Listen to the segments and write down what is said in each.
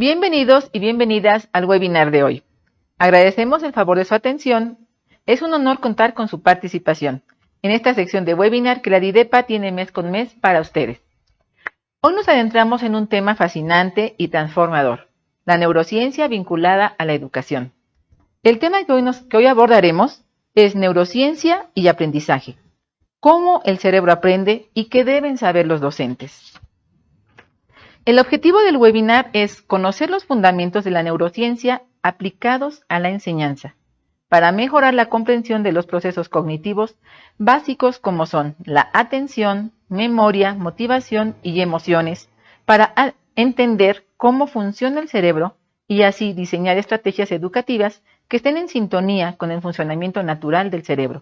Bienvenidos y bienvenidas al webinar de hoy. Agradecemos el favor de su atención. Es un honor contar con su participación en esta sección de webinar que la DIDEPA tiene mes con mes para ustedes. Hoy nos adentramos en un tema fascinante y transformador, la neurociencia vinculada a la educación. El tema que hoy abordaremos es neurociencia y aprendizaje, cómo el cerebro aprende y qué deben saber los docentes. El objetivo del webinar es conocer los fundamentos de la neurociencia aplicados a la enseñanza, para mejorar la comprensión de los procesos cognitivos básicos como son la atención, memoria, motivación y emociones, para entender cómo funciona el cerebro y así diseñar estrategias educativas que estén en sintonía con el funcionamiento natural del cerebro.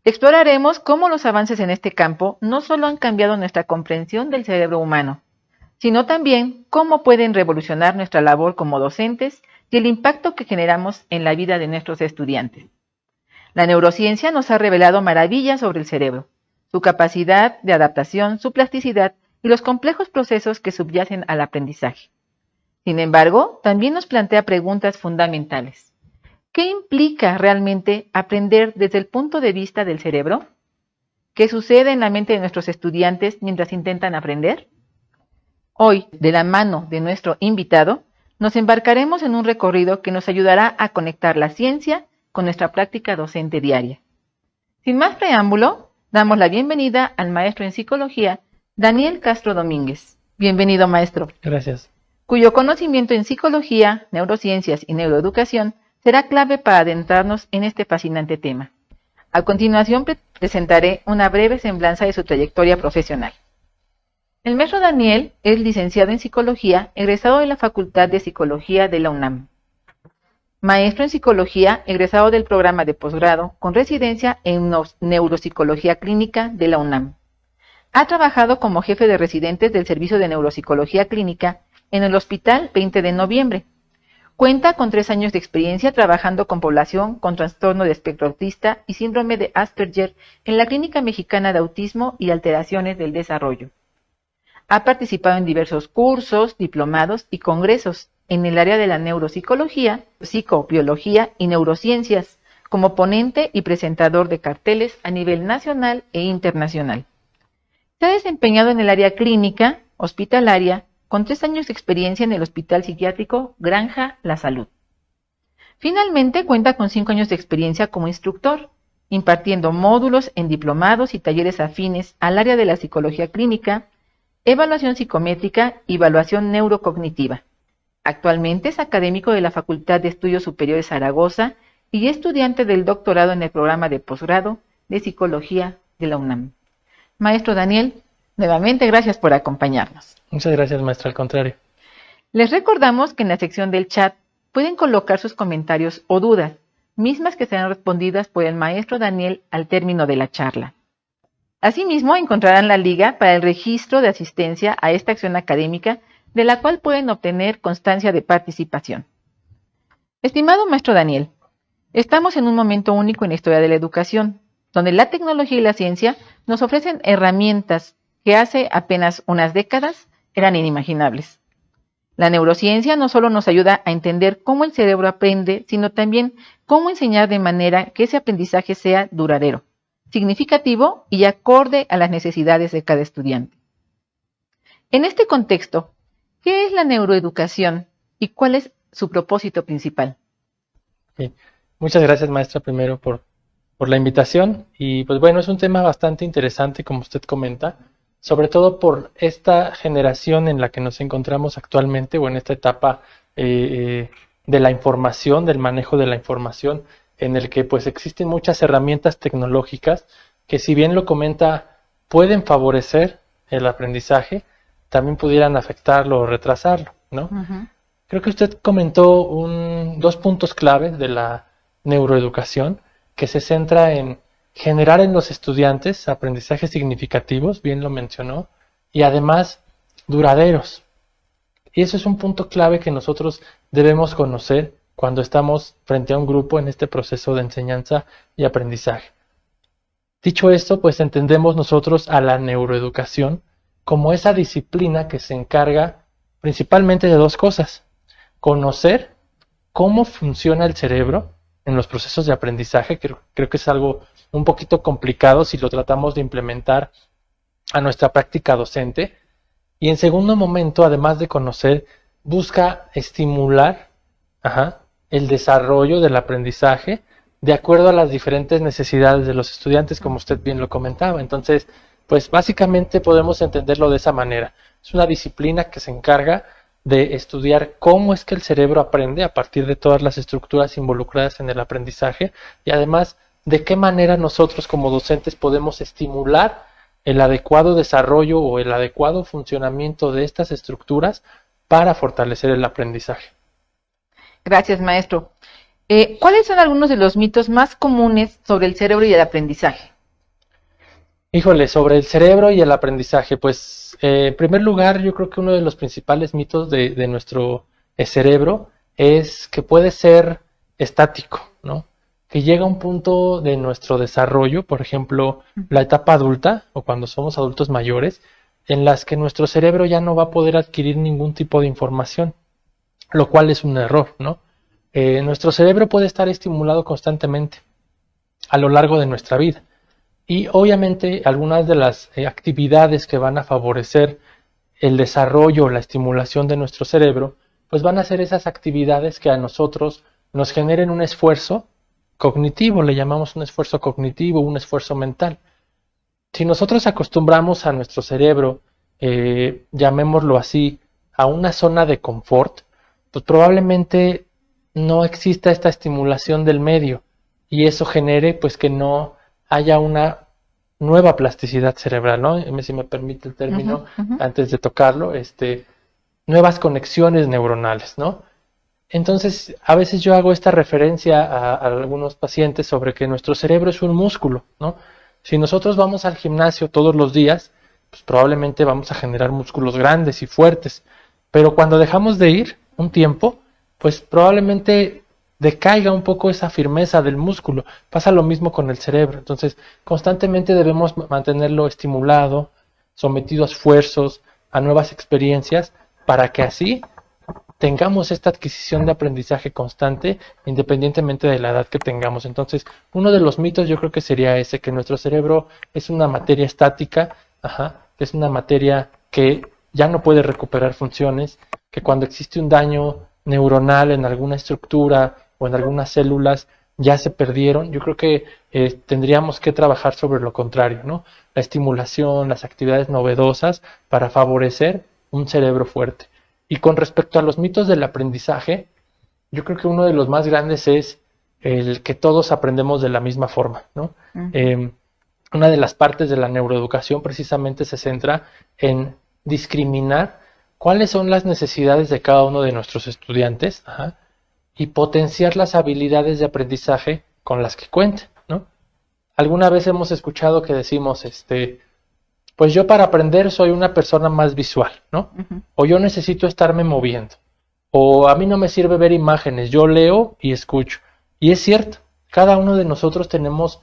Exploraremos cómo los avances en este campo no solo han cambiado nuestra comprensión del cerebro humano, sino también cómo pueden revolucionar nuestra labor como docentes y el impacto que generamos en la vida de nuestros estudiantes. La neurociencia nos ha revelado maravillas sobre el cerebro, su capacidad de adaptación, su plasticidad y los complejos procesos que subyacen al aprendizaje. Sin embargo, también nos plantea preguntas fundamentales. ¿Qué implica realmente aprender desde el punto de vista del cerebro? ¿Qué sucede en la mente de nuestros estudiantes mientras intentan aprender? Hoy, de la mano de nuestro invitado, nos embarcaremos en un recorrido que nos ayudará a conectar la ciencia con nuestra práctica docente diaria. Sin más preámbulo, damos la bienvenida al maestro en psicología, Daniel Castro Domínguez. Bienvenido, maestro. Gracias. Cuyo conocimiento en psicología, neurociencias y neuroeducación será clave para adentrarnos en este fascinante tema. A continuación, presentaré una breve semblanza de su trayectoria profesional. El maestro Daniel es licenciado en Psicología, egresado de la Facultad de Psicología de la UNAM. Maestro en Psicología, egresado del programa de posgrado con residencia en Neuropsicología Clínica de la UNAM. Ha trabajado como jefe de residentes del Servicio de Neuropsicología Clínica en el Hospital 20 de Noviembre. Cuenta con 3 años de experiencia trabajando con población con trastorno de espectro autista y síndrome de Asperger en la Clínica Mexicana de Autismo y Alteraciones del Desarrollo. Ha participado en diversos cursos, diplomados y congresos en el área de la neuropsicología, psicobiología y neurociencias, como ponente y presentador de carteles a nivel nacional e internacional. Se ha desempeñado en el área clínica, hospitalaria, con 3 años de experiencia en el Hospital Psiquiátrico Granja La Salud. Finalmente, cuenta con 5 años de experiencia como instructor, impartiendo módulos en diplomados y talleres afines al área de la psicología clínica, evaluación psicométrica y evaluación neurocognitiva. Actualmente es académico de la Facultad de Estudios Superiores Zaragoza y estudiante del doctorado en el programa de posgrado de Psicología de la UNAM. Maestro Daniel, nuevamente gracias por acompañarnos. Muchas gracias, maestra, al contrario. Les recordamos que en la sección del chat pueden colocar sus comentarios o dudas, mismas que serán respondidas por el maestro Daniel al término de la charla. Asimismo, encontrarán la liga para el registro de asistencia a esta acción académica, de la cual pueden obtener constancia de participación. Estimado maestro Daniel, estamos en un momento único en la historia de la educación, donde la tecnología y la ciencia nos ofrecen herramientas que hace apenas unas décadas eran inimaginables. La neurociencia no solo nos ayuda a entender cómo el cerebro aprende, sino también cómo enseñar de manera que ese aprendizaje sea duradero, significativo y acorde a las necesidades de cada estudiante. En este contexto, ¿qué es la neuroeducación y cuál es su propósito principal? Sí. Muchas gracias, maestra, primero por la invitación. Y pues bueno, es un tema bastante interesante, como usted comenta, sobre todo por esta generación en la que nos encontramos actualmente, o en esta etapa de la información, del manejo de la información, en el que pues existen muchas herramientas tecnológicas que, si bien lo comenta, pueden favorecer el aprendizaje, también pudieran afectarlo o retrasarlo, ¿no? Uh-huh. Creo que usted comentó 2 puntos clave de la neuroeducación, que se centra en generar en los estudiantes aprendizajes significativos, bien lo mencionó, y además duraderos. Y eso es un punto clave que nosotros debemos conocer cuando estamos frente a un grupo en este proceso de enseñanza y aprendizaje. Dicho esto, pues entendemos nosotros a la neuroeducación como esa disciplina que se encarga principalmente de 2 cosas. conocer cómo funciona el cerebro en los procesos de aprendizaje. Creo que es algo un poquito complicado si lo tratamos de implementar a nuestra práctica docente. Y en segundo momento, además de conocer, busca estimular el desarrollo del aprendizaje de acuerdo a las diferentes necesidades de los estudiantes, como usted bien lo comentaba. Entonces, pues básicamente podemos entenderlo de esa manera. Es una disciplina que se encarga de estudiar cómo es que el cerebro aprende a partir de todas las estructuras involucradas en el aprendizaje y además de qué manera nosotros como docentes podemos estimular el adecuado desarrollo o el adecuado funcionamiento de estas estructuras para fortalecer el aprendizaje. Gracias, maestro. ¿Cuáles son algunos de los mitos más comunes sobre el cerebro y el aprendizaje? Híjole, sobre el cerebro y el aprendizaje, pues en primer lugar yo creo que uno de los principales mitos de nuestro cerebro es que puede ser estático, ¿no? Que llega un punto de nuestro desarrollo, por ejemplo, la etapa adulta o cuando somos adultos mayores, en las que nuestro cerebro ya no va a poder adquirir ningún tipo de información, lo cual es un error, ¿no? Nuestro cerebro puede estar estimulado constantemente a lo largo de nuestra vida. Y obviamente algunas de las actividades que van a favorecer el desarrollo o la estimulación de nuestro cerebro, pues van a ser esas actividades que a nosotros nos generen un esfuerzo cognitivo, le llamamos un esfuerzo cognitivo, un esfuerzo mental. Si nosotros acostumbramos a nuestro cerebro, llamémoslo así, a una zona de confort, pues probablemente no exista esta estimulación del medio y eso genere pues que no haya una nueva plasticidad cerebral, ¿no? Si me permite el término, antes de tocarlo, nuevas conexiones neuronales, ¿no? Entonces, a veces yo hago esta referencia a algunos pacientes sobre que nuestro cerebro es un músculo, ¿no? Si nosotros vamos al gimnasio todos los días, pues probablemente vamos a generar músculos grandes y fuertes, pero cuando dejamos de ir un tiempo, pues probablemente decaiga un poco esa firmeza del músculo. Pasa lo mismo con el cerebro. Entonces, constantemente debemos mantenerlo estimulado, sometido a esfuerzos, a nuevas experiencias, para que así tengamos esta adquisición de aprendizaje constante, independientemente de la edad que tengamos. Entonces, uno de los mitos yo creo que sería ese, que nuestro cerebro es una materia estática, que es una materia que ya no puede recuperar funciones, que cuando existe un daño neuronal en alguna estructura o en algunas células ya se perdieron. Yo creo que tendríamos que trabajar sobre lo contrario, ¿no? La estimulación, las actividades novedosas para favorecer un cerebro fuerte. Y con respecto a los mitos del aprendizaje, yo creo que uno de los más grandes es el que todos aprendemos de la misma forma, ¿no? Una de las partes de la neuroeducación precisamente se centra en discriminar cuáles son las necesidades de cada uno de nuestros estudiantes y potenciar las habilidades de aprendizaje con las que cuenten, ¿no? Alguna vez hemos escuchado que decimos, pues yo para aprender soy una persona más visual, ¿no? O yo necesito estarme moviendo. O a mí no me sirve ver imágenes, yo leo y escucho. Y es cierto, cada uno de nosotros tenemos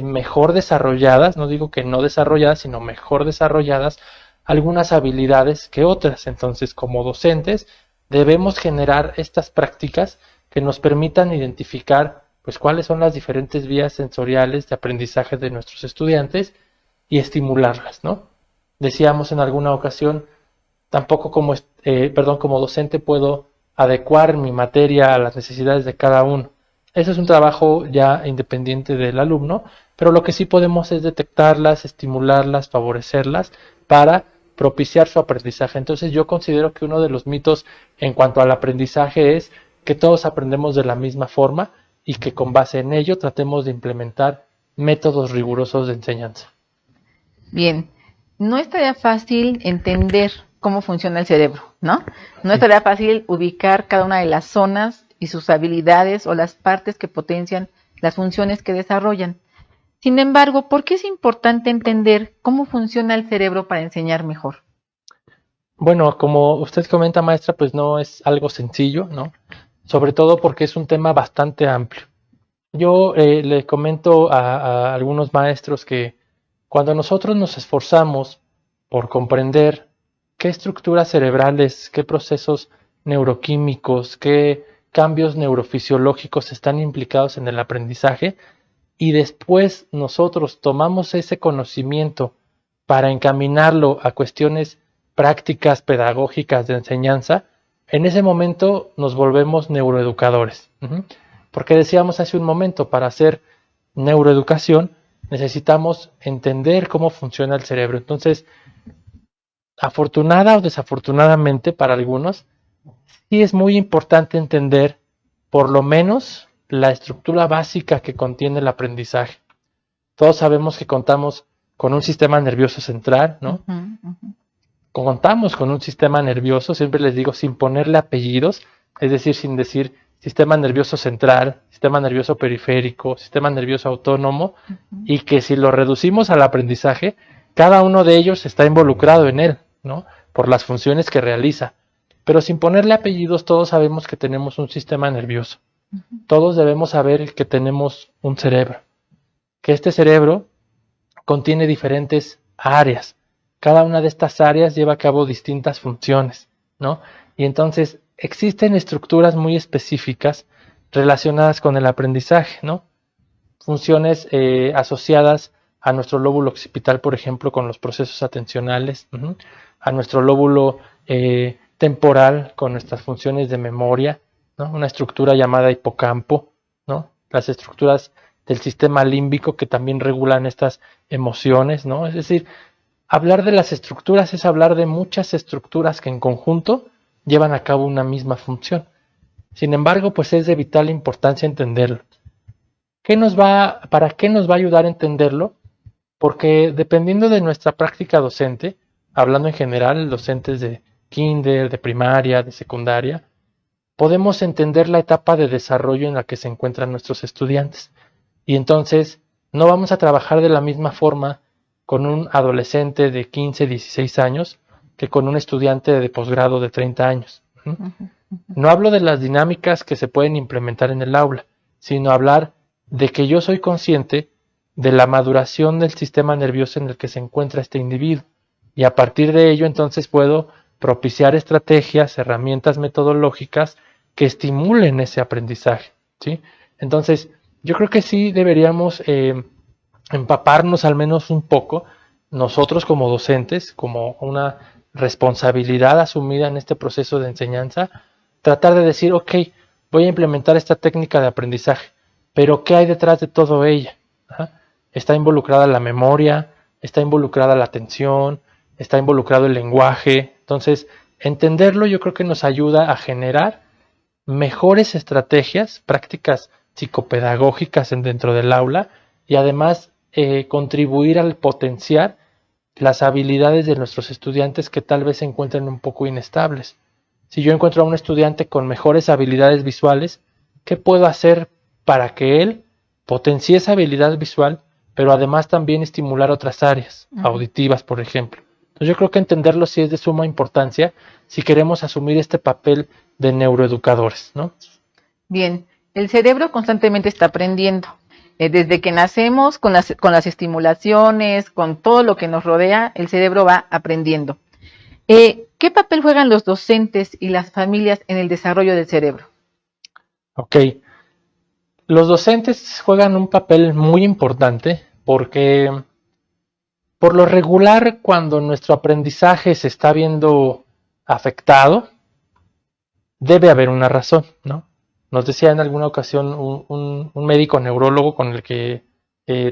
mejor desarrolladas, no digo que no desarrolladas, sino mejor desarrolladas algunas habilidades que otras. Entonces, como docentes, debemos generar estas prácticas que nos permitan identificar pues cuáles son las diferentes vías sensoriales de aprendizaje de nuestros estudiantes y estimularlas, ¿no? Decíamos en alguna ocasión, tampoco como docente puedo adecuar mi materia a las necesidades de cada uno. Eso es un trabajo ya independiente del alumno, pero lo que sí podemos es detectarlas, estimularlas, favorecerlas para propiciar su aprendizaje. Entonces yo considero que uno de los mitos en cuanto al aprendizaje es que todos aprendemos de la misma forma y que con base en ello tratemos de implementar métodos rigurosos de enseñanza. Bien, no estaría fácil entender cómo funciona el cerebro, ¿no? No estaría fácil ubicar cada una de las zonas y sus habilidades o las partes que potencian las funciones que desarrollan. Sin embargo, ¿por qué es importante entender cómo funciona el cerebro para enseñar mejor? Bueno, como usted comenta, maestra, pues no es algo sencillo, ¿no? Sobre todo porque es un tema bastante amplio. Yo le comento a algunos maestros que cuando nosotros nos esforzamos por comprender qué estructuras cerebrales, qué procesos neuroquímicos, qué cambios neurofisiológicos están implicados en el aprendizaje, y después nosotros tomamos ese conocimiento para encaminarlo a cuestiones prácticas pedagógicas de enseñanza, en ese momento nos volvemos neuroeducadores. Porque decíamos hace un momento, para hacer neuroeducación necesitamos entender cómo funciona el cerebro. Entonces, afortunada o desafortunadamente para algunos, sí es muy importante entender por lo menos la estructura básica que contiene el aprendizaje. Todos sabemos que contamos con un sistema nervioso central, ¿no? Contamos con un sistema nervioso, siempre les digo, sin ponerle apellidos, es decir, sin decir sistema nervioso central, sistema nervioso periférico, sistema nervioso autónomo, y que si lo reducimos al aprendizaje, cada uno de ellos está involucrado en él, ¿no? Por las funciones que realiza. Pero sin ponerle apellidos, todos sabemos que tenemos un sistema nervioso. Todos debemos saber que tenemos un cerebro, que este cerebro contiene diferentes áreas. Cada una de estas áreas lleva a cabo distintas funciones, ¿no? Y entonces existen estructuras muy específicas relacionadas con el aprendizaje, ¿no? Funciones asociadas a nuestro lóbulo occipital, por ejemplo, con los procesos atencionales, a nuestro lóbulo temporal con nuestras funciones de memoria, ¿no? Una estructura llamada hipocampo, ¿no? Las estructuras del sistema límbico que también regulan estas emociones, ¿no? Es decir, hablar de las estructuras es hablar de muchas estructuras que en conjunto llevan a cabo una misma función. Sin embargo, pues es de vital importancia entenderlo. ¿Para qué nos va a ayudar a entenderlo? Porque dependiendo de nuestra práctica docente, hablando en general, docentes de kinder, de primaria, de secundaria, podemos entender la etapa de desarrollo en la que se encuentran nuestros estudiantes. Y entonces no vamos a trabajar de la misma forma con un adolescente de 15, 16 años que con un estudiante de posgrado de 30 años. No hablo de las dinámicas que se pueden implementar en el aula, sino hablar de que yo soy consciente de la maduración del sistema nervioso en el que se encuentra este individuo. Y a partir de ello entonces puedo propiciar estrategias, herramientas metodológicas que estimulen ese aprendizaje, ¿sí? Entonces, yo creo que sí deberíamos empaparnos al menos un poco, nosotros como docentes, como una responsabilidad asumida en este proceso de enseñanza, tratar de decir, ok, voy a implementar esta técnica de aprendizaje, pero ¿qué hay detrás de todo ella? Está involucrada la memoria, está involucrada la atención, está involucrado el lenguaje. Entonces, entenderlo yo creo que nos ayuda a generar mejores estrategias, prácticas psicopedagógicas dentro del aula y además contribuir al potenciar las habilidades de nuestros estudiantes que tal vez se encuentren un poco inestables. Si yo encuentro a un estudiante con mejores habilidades visuales, ¿qué puedo hacer para que él potencie esa habilidad visual, pero además también estimular otras áreas, auditivas, por ejemplo? Entonces yo creo que entenderlo sí es de suma importancia si queremos asumir este papel de neuroeducadores, ¿no? Bien, el cerebro constantemente está aprendiendo. Desde que nacemos, con las estimulaciones, con todo lo que nos rodea, el cerebro va aprendiendo. ¿Qué papel juegan los docentes y las familias en el desarrollo del cerebro? Ok. Los docentes juegan un papel muy importante porque por lo regular cuando nuestro aprendizaje se está viendo afectado, debe haber una razón, ¿no? Nos decía en alguna ocasión un médico neurólogo con el que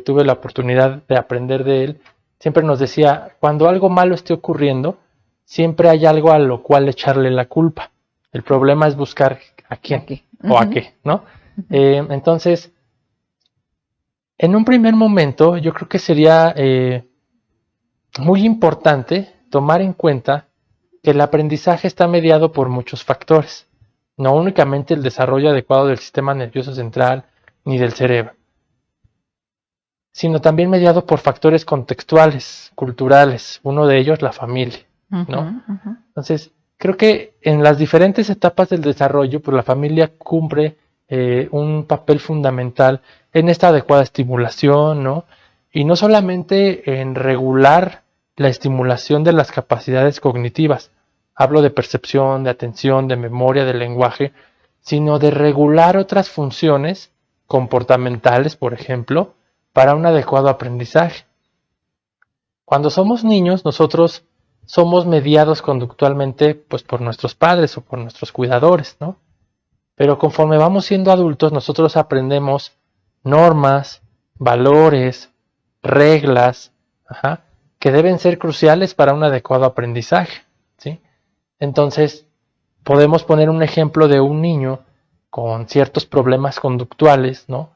tuve la oportunidad de aprender de él, siempre nos decía, cuando algo malo esté ocurriendo, siempre hay algo a lo cual echarle la culpa. El problema es buscar a quién o a qué, ¿no? Entonces, en un primer momento, yo creo que sería muy importante tomar en cuenta que el aprendizaje está mediado por muchos factores, no únicamente el desarrollo adecuado del sistema nervioso central ni del cerebro, sino también mediado por factores contextuales, culturales, uno de ellos la familia, ¿no? Entonces, creo que en las diferentes etapas del desarrollo, pues la familia cumple un papel fundamental en esta adecuada estimulación, ¿no? Y no solamente en regular la estimulación de las capacidades cognitivas. Hablo de percepción, de atención, de memoria, de lenguaje, sino de regular otras funciones comportamentales, por ejemplo, para un adecuado aprendizaje. Cuando somos niños, nosotros somos mediados conductualmente pues por nuestros padres o por nuestros cuidadores, ¿no? Pero conforme vamos siendo adultos, nosotros aprendemos normas, valores, reglas, que deben ser cruciales para un adecuado aprendizaje, ¿sí? Entonces, podemos poner un ejemplo de un niño con ciertos problemas conductuales, ¿no?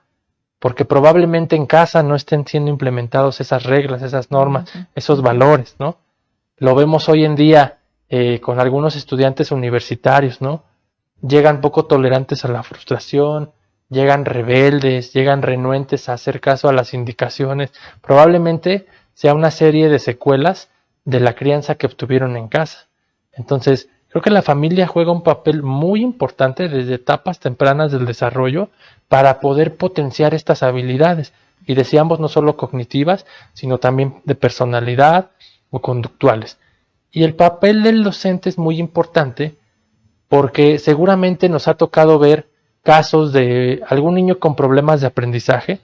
Porque probablemente en casa no estén siendo implementados esas reglas, esas normas, esos valores, ¿no? Lo vemos hoy en día con algunos estudiantes universitarios, ¿no? Llegan poco tolerantes a la frustración, llegan rebeldes, llegan renuentes a hacer caso a las indicaciones. Probablemente sea una serie de secuelas de la crianza que obtuvieron en casa. Entonces, creo que la familia juega un papel muy importante desde etapas tempranas del desarrollo para poder potenciar estas habilidades. Y decíamos no solo cognitivas, sino también de personalidad o conductuales. Y el papel del docente es muy importante porque seguramente nos ha tocado ver casos de algún niño con problemas de aprendizaje.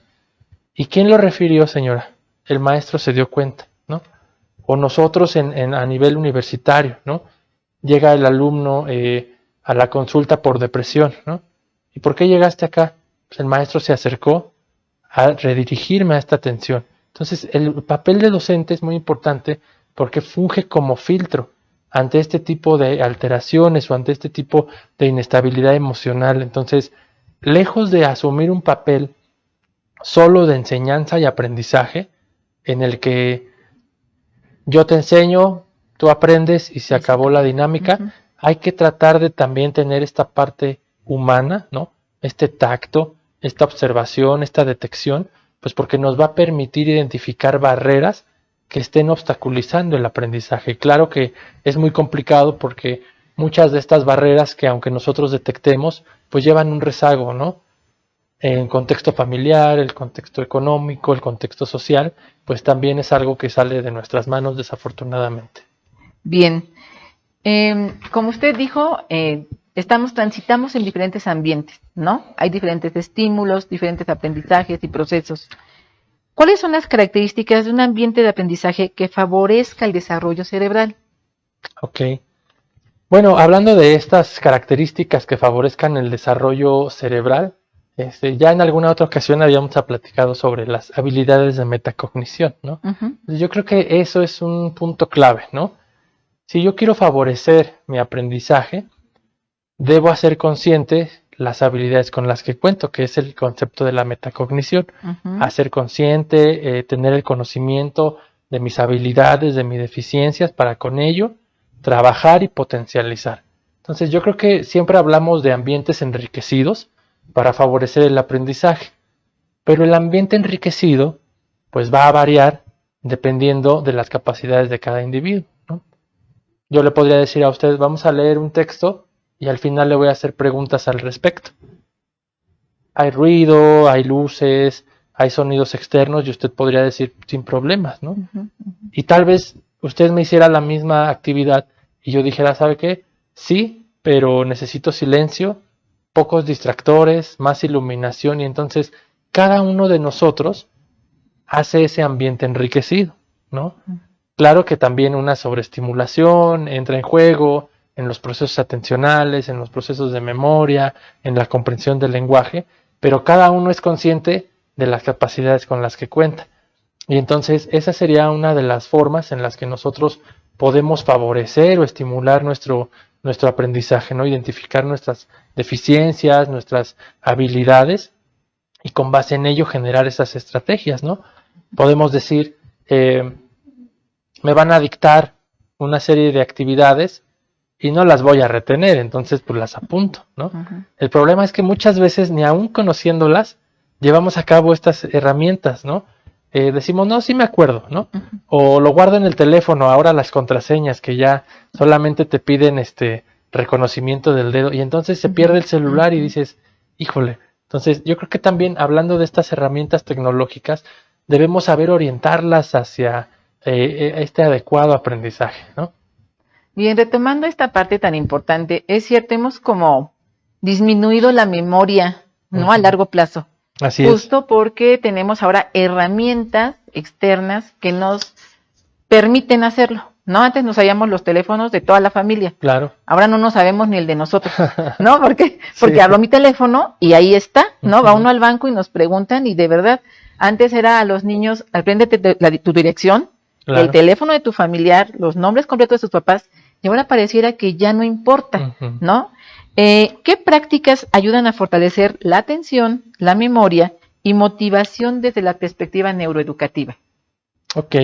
¿Y quién lo refirió, señora? El maestro se dio cuenta, ¿no? O nosotros a nivel universitario, ¿no? Llega el alumno a la consulta por depresión, ¿no? ¿Y por qué llegaste acá? Pues el maestro se acercó a redirigirme a esta atención. Entonces, el papel de docente es muy importante porque funge como filtro ante este tipo de alteraciones o ante este tipo de inestabilidad emocional. Entonces, lejos de asumir un papel solo de enseñanza y aprendizaje, en el que yo te enseño, tú aprendes y se acabó la dinámica, hay que tratar de también tener esta parte humana, ¿no? Este tacto, esta observación, esta detección, pues porque nos va a permitir identificar barreras que estén obstaculizando el aprendizaje. Claro que es muy complicado porque muchas de estas barreras que aunque nosotros detectemos, pues llevan un rezago, ¿no? El contexto familiar, el contexto económico, el contexto social, pues también es algo que sale de nuestras manos desafortunadamente. Bien, como usted dijo, transitamos en diferentes ambientes, ¿no? Hay diferentes estímulos, diferentes aprendizajes y procesos. ¿Cuáles son las características de un ambiente de aprendizaje que favorezca el desarrollo cerebral? Ok. Bueno, hablando de estas características que favorezcan el desarrollo cerebral, ya en alguna otra ocasión habíamos platicado sobre las habilidades de metacognición, ¿no? Yo creo que eso es un punto clave, ¿no? Si yo quiero favorecer mi aprendizaje, debo hacer consciente las habilidades con las que cuento, que es el concepto de la metacognición. Hacer consciente, tener el conocimiento de mis habilidades, de mis deficiencias, para con ello trabajar y potencializar. Entonces yo creo que siempre hablamos de ambientes enriquecidos para favorecer el aprendizaje, pero el ambiente enriquecido pues va a variar dependiendo de las capacidades de cada individuo, ¿no? Yo le podría decir a usted, vamos a leer un texto y al final le voy a hacer preguntas al respecto. Hay ruido, hay luces, hay sonidos externos y usted podría decir sin problemas, ¿no? Y tal vez usted me hiciera la misma actividad y yo dijera, ¿sabe qué? Sí, pero necesito silencio, pocos distractores, más iluminación, y entonces cada uno de nosotros hace ese ambiente enriquecido, ¿no? Claro que también una sobreestimulación entra en juego en los procesos atencionales, en los procesos de memoria, en la comprensión del lenguaje, pero cada uno es consciente de las capacidades con las que cuenta. Y entonces esa sería una de las formas en las que nosotros podemos favorecer o estimular nuestro aprendizaje, ¿no? Identificar nuestras deficiencias, nuestras habilidades y con base en ello generar esas estrategias, ¿no? Podemos decir, me van a dictar una serie de actividades y no las voy a retener, entonces pues las apunto, ¿no? El problema es que muchas veces ni aún conociéndolas llevamos a cabo estas herramientas, ¿no? Decimos, no, sí me acuerdo, ¿no? O lo guardo en el teléfono, ahora las contraseñas que ya solamente te piden reconocimiento del dedo y entonces se pierde el celular y dices, híjole. Entonces yo creo que también hablando de estas herramientas tecnológicas debemos saber orientarlas hacia este adecuado aprendizaje, ¿no? Bien, retomando esta parte tan importante, es cierto, hemos como disminuido la memoria, ¿no? A largo plazo. Así Justo porque tenemos ahora herramientas externas que nos permiten hacerlo, ¿no? Antes nos sabíamos los teléfonos de toda la familia. Claro. Ahora no nos sabemos ni el de nosotros, ¿no? Porque hablo mi teléfono y ahí está, ¿no? Va uno al banco y nos preguntan y de verdad, antes era a los niños, apréndete tu dirección, Claro. el teléfono de tu familiar, los nombres completos de sus papás, y ahora pareciera que ya no importa, ¿no? ¿Qué prácticas ayudan a fortalecer la atención, la memoria y motivación desde la perspectiva neuroeducativa? Ok.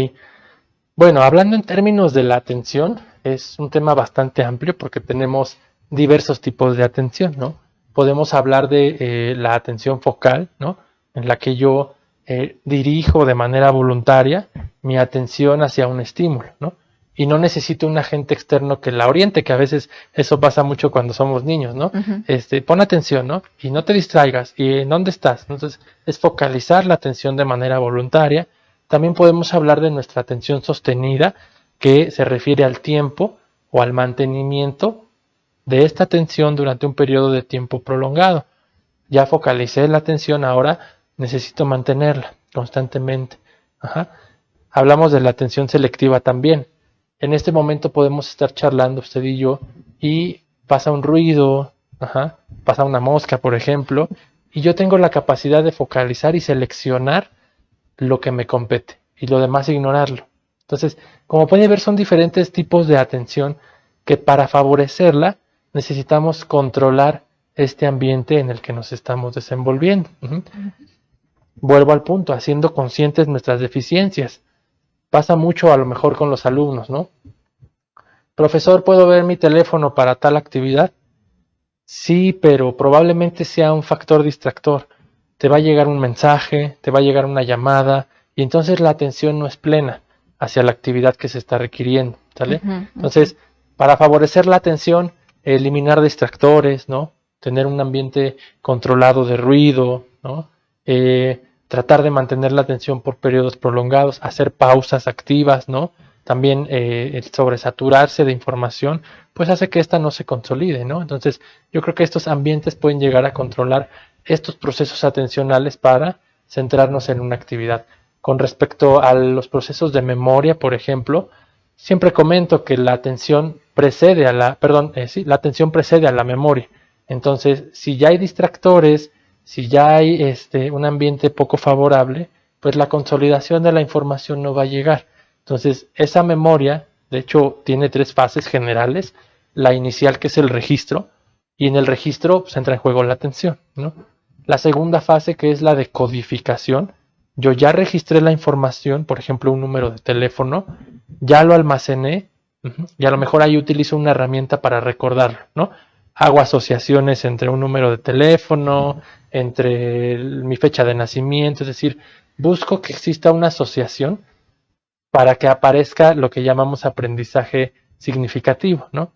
Bueno, hablando en términos de la atención, es un tema bastante amplio porque tenemos diversos tipos de atención, ¿no? Podemos hablar de la atención focal, ¿no? En la que yo dirijo de manera voluntaria mi atención hacia un estímulo, ¿no? Y no necesito un agente externo que la oriente, que a veces eso pasa mucho cuando somos niños, ¿no? Pon atención, ¿no? Y no te distraigas. ¿Y en dónde estás? Entonces, es focalizar la atención de manera voluntaria. También podemos hablar de nuestra atención sostenida, que se refiere al tiempo o al mantenimiento de esta atención durante un periodo de tiempo prolongado. Ya focalicé la atención, ahora necesito mantenerla constantemente. Hablamos de la atención selectiva también. En este momento podemos estar charlando usted y yo y pasa un ruido, pasa una mosca, por ejemplo, y yo tengo la capacidad de focalizar y seleccionar lo que me compete y lo demás ignorarlo. Entonces, como pueden ver, son diferentes tipos de atención que para favorecerla necesitamos controlar este ambiente en el que nos estamos desenvolviendo. Vuelvo al punto, haciendo conscientes nuestras deficiencias. Pasa mucho a lo mejor con los alumnos, ¿no? Profesor, ¿puedo ver mi teléfono para tal actividad? Sí, pero probablemente sea un factor distractor. Te va a llegar un mensaje, te va a llegar una llamada, y entonces la atención no es plena hacia la actividad que se está requiriendo, ¿sale? Entonces, para favorecer la atención, eliminar distractores, ¿no? Tener un ambiente controlado de ruido, ¿no? Tratar de mantener la atención por periodos prolongados, hacer pausas activas, ¿no? También el sobresaturarse de información, pues hace que ésta no se consolide, ¿no? Entonces, yo creo que estos ambientes pueden llegar a controlar estos procesos atencionales para centrarnos en una actividad. Con respecto a los procesos de memoria, por ejemplo, siempre comento que la atención precede a la atención precede a la memoria. Entonces, si ya hay distractores, si ya hay un ambiente poco favorable, pues la consolidación de la información no va a llegar. Entonces, esa memoria, de hecho, tiene 3 fases generales. La inicial, que es el registro, y en el registro pues, entra en juego la atención, ¿no? La segunda fase, que es la de codificación. Yo ya registré la información, por ejemplo, un número de teléfono, ya lo almacené, y a lo mejor ahí utilizo una herramienta para recordarlo, ¿no? Hago asociaciones entre un número de teléfono, entre mi fecha de nacimiento, es decir, busco que exista una asociación para que aparezca lo que llamamos aprendizaje significativo, ¿no?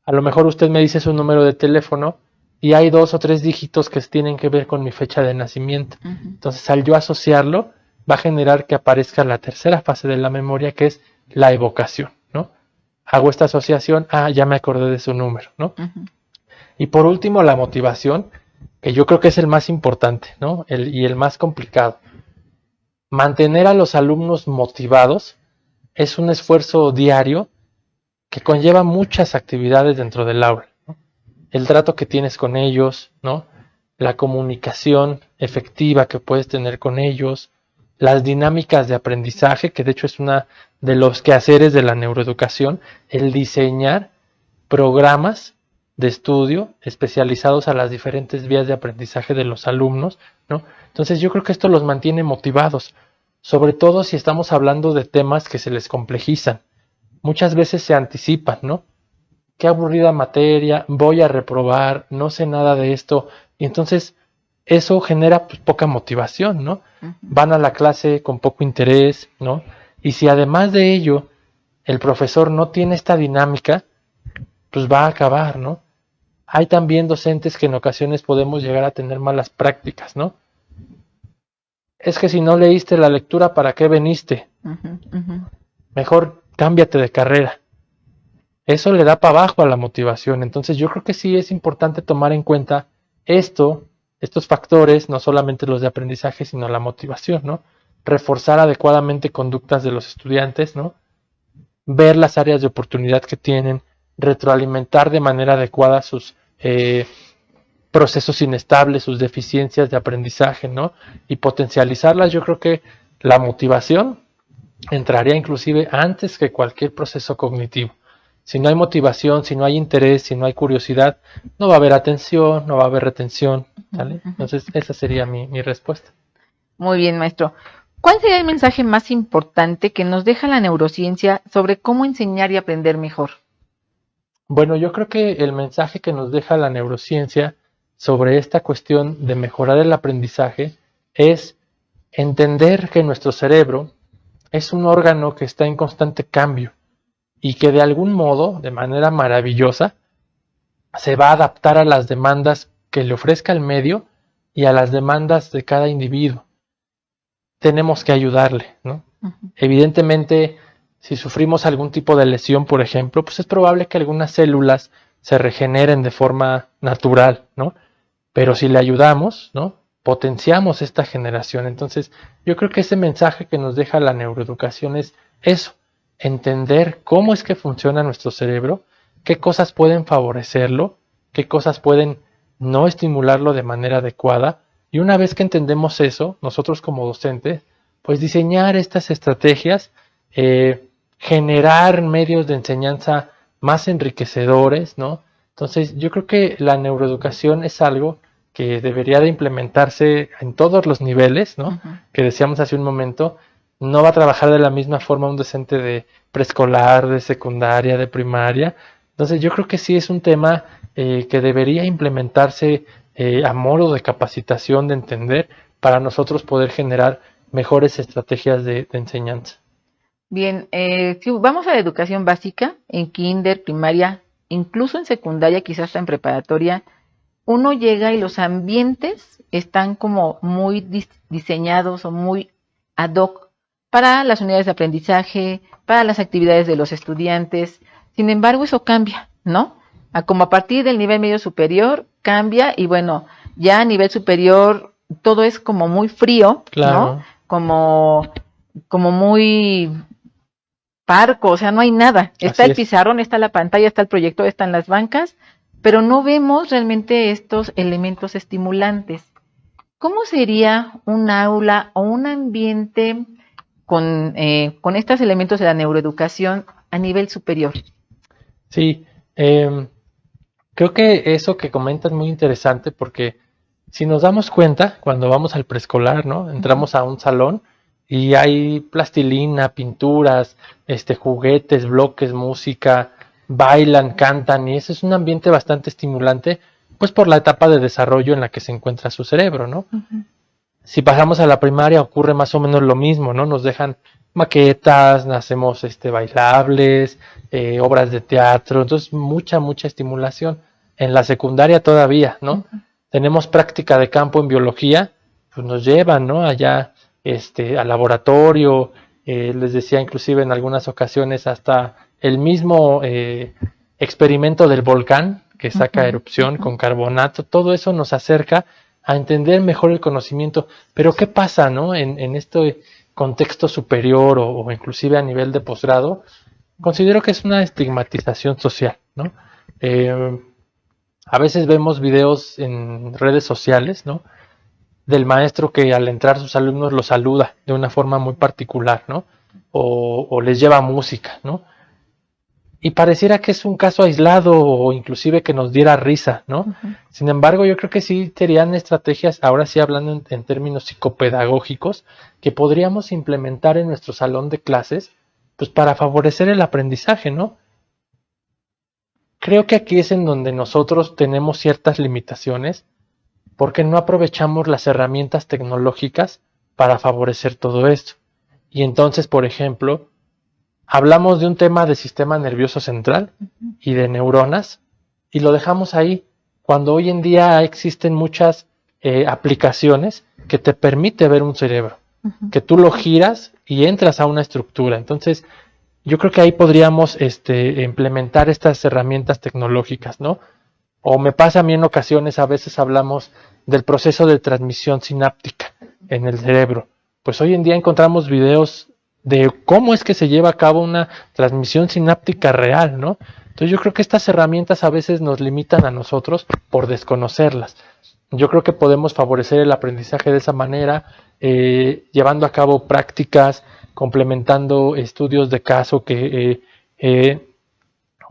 A lo mejor usted me dice su número de teléfono y hay 2 o 3 dígitos que tienen que ver con mi fecha de nacimiento. Entonces, al yo asociarlo, va a generar que aparezca la tercera fase de la memoria, que es la evocación, ¿no? Hago esta asociación, ya me acordé de su número, ¿no? Y por último, la motivación, que yo creo que es el más importante, ¿no? Y el más complicado. Mantener a los alumnos motivados es un esfuerzo diario que conlleva muchas actividades dentro del aula, ¿no? El trato que tienes con ellos, ¿no? La comunicación efectiva que puedes tener con ellos, las dinámicas de aprendizaje, que de hecho es una de los quehaceres de la neuroeducación, el diseñar programas de estudio especializados a las diferentes vías de aprendizaje de los alumnos, ¿no? Entonces yo creo que esto los mantiene motivados, sobre todo si estamos hablando de temas que se les complejizan. Muchas veces se anticipan, ¿no? Qué aburrida materia, voy a reprobar, no sé nada de esto, y entonces eso genera pues, poca motivación, ¿no? Van a la clase con poco interés, ¿no? Y si además de ello el profesor no tiene esta dinámica, pues va a acabar, ¿no? Hay también docentes que en ocasiones podemos llegar a tener malas prácticas, ¿no? Es que si no leíste la lectura, ¿para qué veniste? Mejor cámbiate de carrera. eso le da para abajo a la motivación. Entonces yo creo que sí es importante tomar en cuenta estos factores, no solamente los de aprendizaje, sino la motivación, ¿no? Reforzar adecuadamente conductas de los estudiantes, ¿no? Ver las áreas de oportunidad que tienen, retroalimentar de manera adecuada sus procesos inestables, sus deficiencias de aprendizaje, ¿no? Y potencializarlas. Yo creo que la motivación entraría inclusive antes que cualquier proceso cognitivo. Si no hay motivación, si no hay interés, si no hay curiosidad, no va a haber atención, no va a haber retención, ¿vale? Entonces esa sería mi respuesta. Muy bien, maestro. ¿Cuál sería el mensaje más importante que nos deja la neurociencia sobre cómo enseñar y aprender mejor? Bueno, yo creo que el mensaje que nos deja la neurociencia sobre esta cuestión de mejorar el aprendizaje es entender que nuestro cerebro es un órgano que está en constante cambio y que de algún modo, de manera maravillosa, se va a adaptar a las demandas que le ofrezca el medio y a las demandas de cada individuo. Tenemos que ayudarle, ¿no? Evidentemente, si sufrimos algún tipo de lesión, por ejemplo, pues es probable que algunas células se regeneren de forma natural, ¿no? Pero si le ayudamos, ¿no? Potenciamos esta generación. Entonces, yo creo que ese mensaje que nos deja la neuroeducación es eso, entender cómo es que funciona nuestro cerebro, qué cosas pueden favorecerlo, qué cosas pueden no estimularlo de manera adecuada. Y una vez que entendemos eso, nosotros como docentes, pues diseñar estas estrategias, generar medios de enseñanza más enriquecedores, ¿no? Entonces, yo creo que la neuroeducación es algo que debería de implementarse en todos los niveles, ¿no? Que decíamos hace un momento, no va a trabajar de la misma forma un docente de preescolar, de secundaria, de primaria. Entonces, yo creo que sí es un tema que debería implementarse a modo de capacitación, de entender, para nosotros poder generar mejores estrategias de enseñanza. Bien, si vamos a la educación básica, en kinder, primaria, incluso en secundaria, quizás hasta en preparatoria, uno llega y los ambientes están como muy diseñados o muy ad hoc para las unidades de aprendizaje, para las actividades de los estudiantes. Sin embargo, eso cambia, ¿no? Como a partir del nivel medio superior cambia y bueno, ya a nivel superior todo es como muy frío, Claro. ¿no? Como muy parco, o sea, no hay nada. Está Así el es. pizarrón, está la pantalla, está el proyector, están las bancas, pero no vemos realmente estos elementos estimulantes. ¿Cómo sería un aula o un ambiente con estos elementos de la neuroeducación a nivel superior? Sí, creo que eso que comentas es muy interesante porque si nos damos cuenta, cuando vamos al preescolar, ¿no? Entramos a un salón y hay plastilina, pinturas, juguetes, bloques, música, bailan, cantan, y ese es un ambiente bastante estimulante, pues por la etapa de desarrollo en la que se encuentra su cerebro, ¿no? Si pasamos a la primaria ocurre más o menos lo mismo, ¿no? Nos dejan maquetas, hacemos bailables, obras de teatro, entonces mucha estimulación. En la secundaria todavía, ¿no? Tenemos práctica de campo en biología, pues nos llevan, ¿no? Allá al laboratorio, les decía inclusive en algunas ocasiones hasta el mismo experimento del volcán que saca erupción con carbonato, todo eso nos acerca a entender mejor el conocimiento. Pero ¿qué pasa, no? En este contexto superior o inclusive a nivel de posgrado, considero que es una estigmatización social, ¿no? A veces vemos videos en redes sociales, ¿no? Del maestro que al entrar sus alumnos los saluda de una forma muy particular, ¿no? O les lleva música, ¿no? Y pareciera que es un caso aislado o inclusive que nos diera risa, ¿no? Sin embargo, yo creo que sí serían estrategias, ahora sí hablando en términos psicopedagógicos, que podríamos implementar en nuestro salón de clases, pues para favorecer el aprendizaje, ¿no? Creo que aquí es en donde nosotros tenemos ciertas limitaciones porque no aprovechamos las herramientas tecnológicas para favorecer todo esto. Y entonces, por ejemplo, hablamos de un tema de sistema nervioso central y de neuronas y lo dejamos ahí, cuando hoy en día existen muchas aplicaciones que te permite ver un cerebro, que tú lo giras y entras a una estructura. Entonces, yo creo que ahí podríamos implementar estas herramientas tecnológicas, ¿no? O me pasa a mí en ocasiones, a veces hablamos del proceso de transmisión sináptica en el cerebro. Pues hoy en día encontramos videos de cómo es que se lleva a cabo una transmisión sináptica real, ¿no? Entonces yo creo que estas herramientas a veces nos limitan a nosotros por desconocerlas. Yo creo que podemos favorecer el aprendizaje de esa manera, llevando a cabo prácticas, complementando estudios de caso que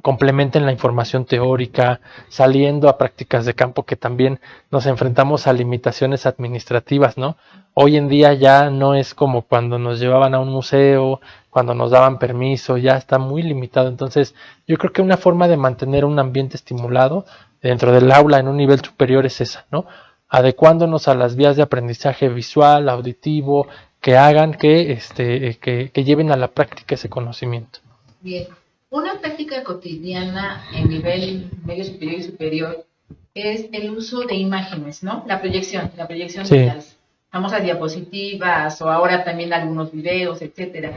complementen la información teórica, saliendo a prácticas de campo que también nos enfrentamos a limitaciones administrativas, ¿no? Hoy en día ya no es como cuando nos llevaban a un museo, cuando nos daban permiso, ya está muy limitado. Entonces, yo creo que una forma de mantener un ambiente estimulado dentro del aula en un nivel superior es esa, ¿no? Adecuándonos a las vías de aprendizaje visual, auditivo, que hagan que lleven a la práctica ese conocimiento. Bien. Una práctica cotidiana en nivel medio superior y superior es el uso de imágenes, ¿no? La proyección Sí. de las famosas diapositivas o ahora también algunos videos, etcétera.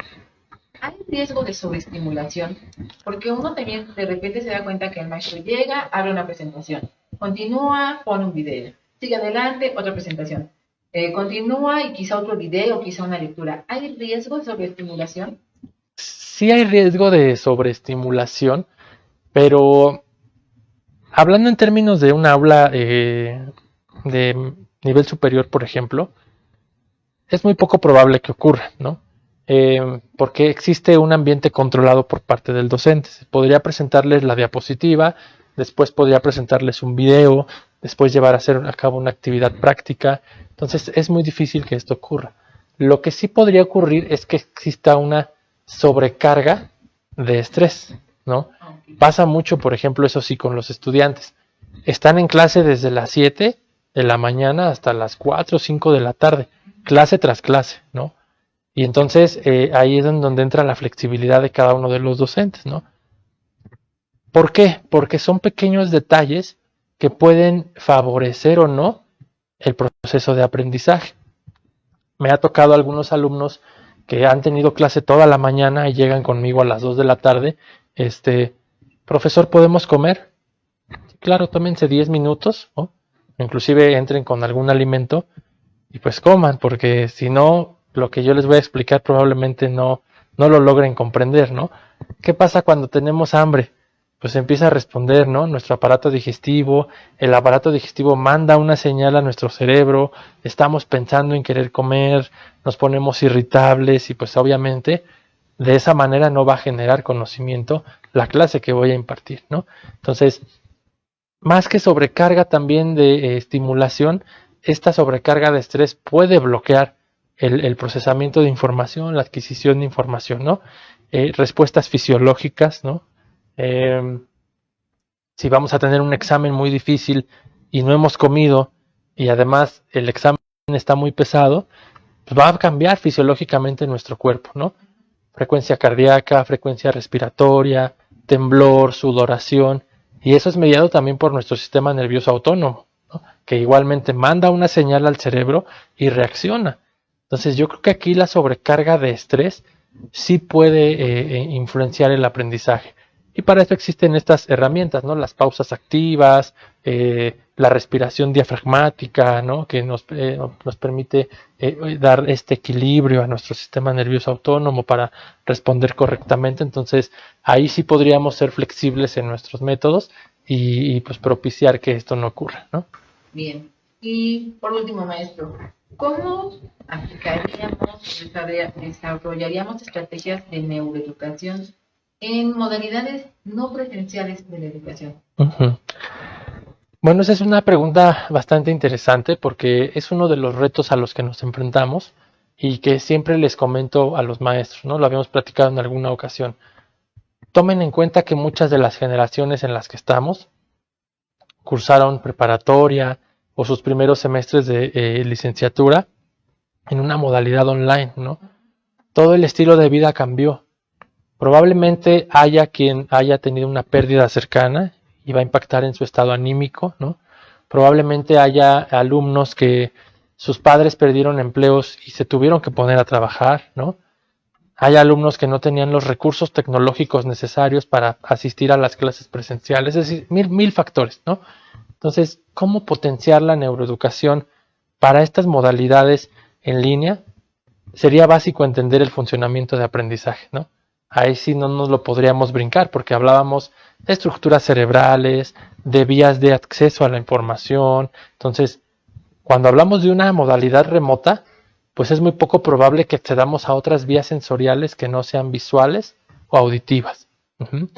Hay riesgo de sobreestimulación porque uno también de repente se da cuenta que el maestro llega, abre una presentación, continúa, pone un video, sigue adelante, otra presentación, continúa y quizá otro video, quizá una lectura. ¿Hay riesgo de sobreestimulación? Sí hay riesgo de sobreestimulación, pero hablando en términos de un aula de nivel superior, por ejemplo, es muy poco probable que ocurra, ¿no? Porque existe un ambiente controlado por parte del docente. Podría presentarles la diapositiva, después podría presentarles un video, después llevar a hacer a cabo una actividad práctica. Entonces es muy difícil que esto ocurra. Lo que sí podría ocurrir es que exista una sobrecarga de estrés, ¿no? Pasa mucho, por ejemplo, eso sí, con los estudiantes. Están en clase desde las 7 de la mañana hasta las 4 o 5 de la tarde, clase tras clase, ¿no? Y entonces ahí es donde entra la flexibilidad de cada uno de los docentes, ¿no? ¿Por qué? Porque son pequeños detalles que pueden favorecer o no el proceso de aprendizaje. Me ha tocado algunos alumnos que han tenido clase toda la mañana y llegan conmigo a las 2 de la tarde. Profesor, ¿podemos comer? Claro, tómense 10 minutos, ¿no? Inclusive entren con algún alimento y pues coman, porque si no, lo que yo les voy a explicar probablemente no lo logren comprender, ¿no? ¿Qué pasa cuando tenemos hambre? Pues empieza a responder, ¿no? Nuestro aparato digestivo, el aparato digestivo manda una señal a nuestro cerebro, estamos pensando en querer comer, nos ponemos irritables y pues obviamente de esa manera no va a generar conocimiento la clase que voy a impartir, ¿no? Entonces, más que sobrecarga también de estimulación, esta sobrecarga de estrés puede bloquear el procesamiento de información, la adquisición de información, ¿no? Respuestas fisiológicas, ¿no? Si vamos a tener un examen muy difícil y no hemos comido y además el examen está muy pesado, pues va a cambiar fisiológicamente nuestro cuerpo, ¿no? Frecuencia cardíaca, frecuencia respiratoria, temblor, sudoración, y eso es mediado también por nuestro sistema nervioso autónomo, ¿no? Que igualmente manda una señal al cerebro y reacciona. Entonces yo creo que aquí la sobrecarga de estrés sí puede influenciar el aprendizaje. Y para eso existen estas herramientas, ¿no? Las pausas activas, la respiración diafragmática, ¿no? Que nos permite dar este equilibrio a nuestro sistema nervioso autónomo para responder correctamente. Entonces, ahí sí podríamos ser flexibles en nuestros métodos y pues propiciar que esto no ocurra, ¿no? Bien. Y por último, maestro, ¿cómo aplicaríamos, desarrollaríamos estrategias de neuroeducación en modalidades no presenciales de la educación? Uh-huh. Bueno, esa es una pregunta bastante interesante porque es uno de los retos a los que nos enfrentamos y que siempre les comento a los maestros, ¿no? Lo habíamos platicado en alguna ocasión. Tomen en cuenta que muchas de las generaciones en las que estamos cursaron preparatoria o sus primeros semestres de licenciatura en una modalidad online, ¿no? Todo el estilo de vida cambió. Probablemente haya quien haya tenido una pérdida cercana y va a impactar en su estado anímico, ¿no? Probablemente haya alumnos que sus padres perdieron empleos y se tuvieron que poner a trabajar, ¿no? Hay alumnos que no tenían los recursos tecnológicos necesarios para asistir a las clases presenciales, es decir, mil factores, ¿no? Entonces, ¿cómo potenciar la neuroeducación para estas modalidades en línea? Sería básico entender el funcionamiento de aprendizaje, ¿no? Ahí sí no nos lo podríamos brincar porque hablábamos de estructuras cerebrales, de vías de acceso a la información. Entonces, cuando hablamos de una modalidad remota, pues es muy poco probable que accedamos a otras vías sensoriales que no sean visuales o auditivas. Uh-huh.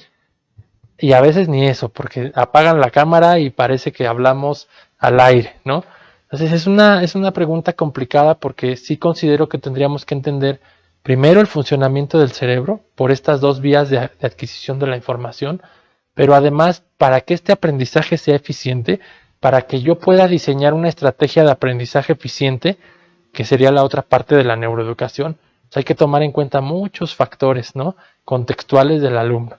Y a veces ni eso, porque apagan la cámara y parece que hablamos al aire, ¿no? Entonces es una pregunta complicada porque sí considero que tendríamos que entender primero el funcionamiento del cerebro por estas dos vías de adquisición de la información, pero además para que este aprendizaje sea eficiente, para que yo pueda diseñar una estrategia de aprendizaje eficiente, que sería la otra parte de la neuroeducación, pues hay que tomar en cuenta muchos factores, ¿no? Contextuales del alumno.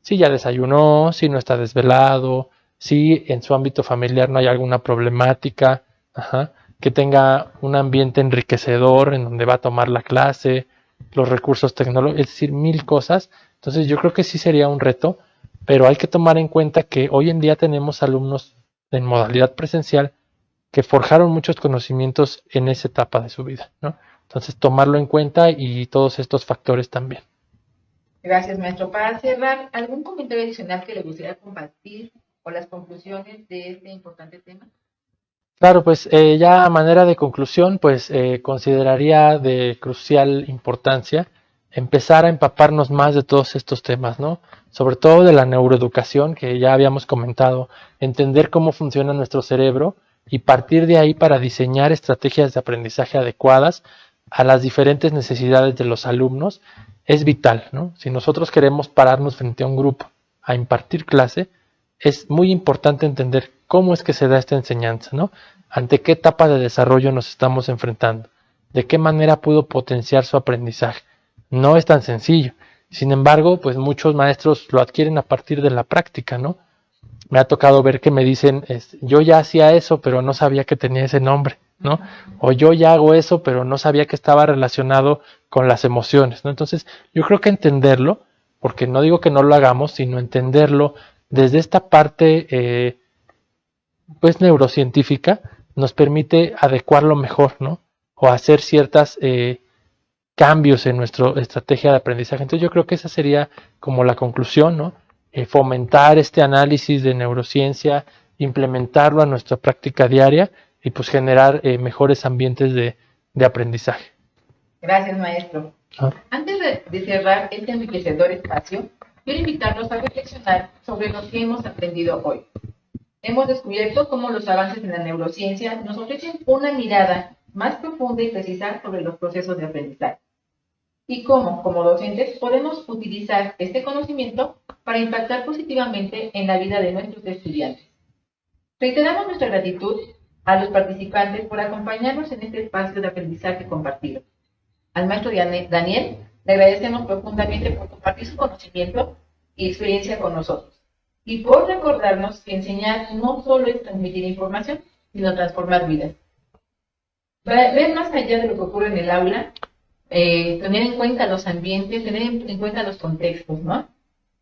Si ya desayunó, si no está desvelado, si en su ámbito familiar no hay alguna problemática, ajá, que tenga un ambiente enriquecedor en donde va a tomar la clase, los recursos tecnológicos, es decir, mil cosas. Entonces yo creo que sí sería un reto, pero hay que tomar en cuenta que hoy en día tenemos alumnos en modalidad presencial que forjaron muchos conocimientos en esa etapa de su vida, ¿no? Entonces tomarlo en cuenta y todos estos factores también. Gracias, maestro. Para cerrar, ¿algún comentario adicional que le gustaría compartir o las conclusiones de este importante tema? Claro, pues ya a manera de conclusión, pues consideraría de crucial importancia empezar a empaparnos más de todos estos temas, ¿no? Sobre todo de la neuroeducación, que ya habíamos comentado, entender cómo funciona nuestro cerebro y partir de ahí para diseñar estrategias de aprendizaje adecuadas a las diferentes necesidades de los alumnos es vital, ¿no? Si nosotros queremos pararnos frente a un grupo a impartir clase, es muy importante entender cómo es que se da esta enseñanza, ¿no? Ante qué etapa de desarrollo nos estamos enfrentando, de qué manera pudo potenciar su aprendizaje. No es tan sencillo. Sin embargo, pues muchos maestros lo adquieren a partir de la práctica, ¿no? Me ha tocado ver que me dicen, yo ya hacía eso, pero no sabía que tenía ese nombre, ¿no? O yo ya hago eso, pero no sabía que estaba relacionado con las emociones, ¿no? Entonces, yo creo que entenderlo, porque no digo que no lo hagamos, sino entenderlo desde esta parte, pues neurocientífica, nos permite adecuarlo mejor, ¿no? O hacer ciertas cambios en nuestra estrategia de aprendizaje. Entonces yo creo que esa sería como la conclusión, ¿no? Fomentar este análisis de neurociencia, implementarlo a nuestra práctica diaria y pues generar mejores ambientes de aprendizaje. Gracias, maestro. Antes de cerrar este enriquecedor espacio, quiero invitarlos a reflexionar sobre lo que hemos aprendido hoy. Hemos descubierto cómo los avances en la neurociencia nos ofrecen una mirada más profunda y precisa sobre los procesos de aprendizaje. Y cómo, como docentes, podemos utilizar este conocimiento para impactar positivamente en la vida de nuestros estudiantes. Reiteramos nuestra gratitud a los participantes por acompañarnos en este espacio de aprendizaje compartido. Al maestro Daniel le agradecemos profundamente por compartir su conocimiento y experiencia con nosotros y por recordarnos que enseñar no solo es transmitir información, sino transformar vidas. Ver más allá de lo que ocurre en el aula, tener en cuenta los ambientes, tener en cuenta los contextos, ¿no?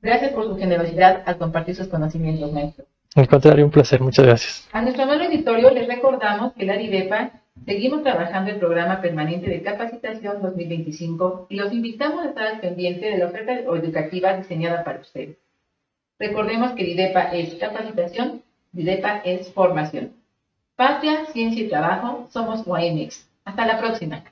Gracias por su generosidad al compartir sus conocimientos, maestro. Al contrario, un placer, muchas gracias. A nuestro nuevo editorio les recordamos que la DIDEPA seguimos trabajando el programa permanente de capacitación 2025 y los invitamos a estar al pendiente de la oferta educativa diseñada para ustedes. Recordemos que DIDEPA es capacitación, DIDEPA es formación. Patria, ciencia y trabajo, somos UAMX. Hasta la próxima.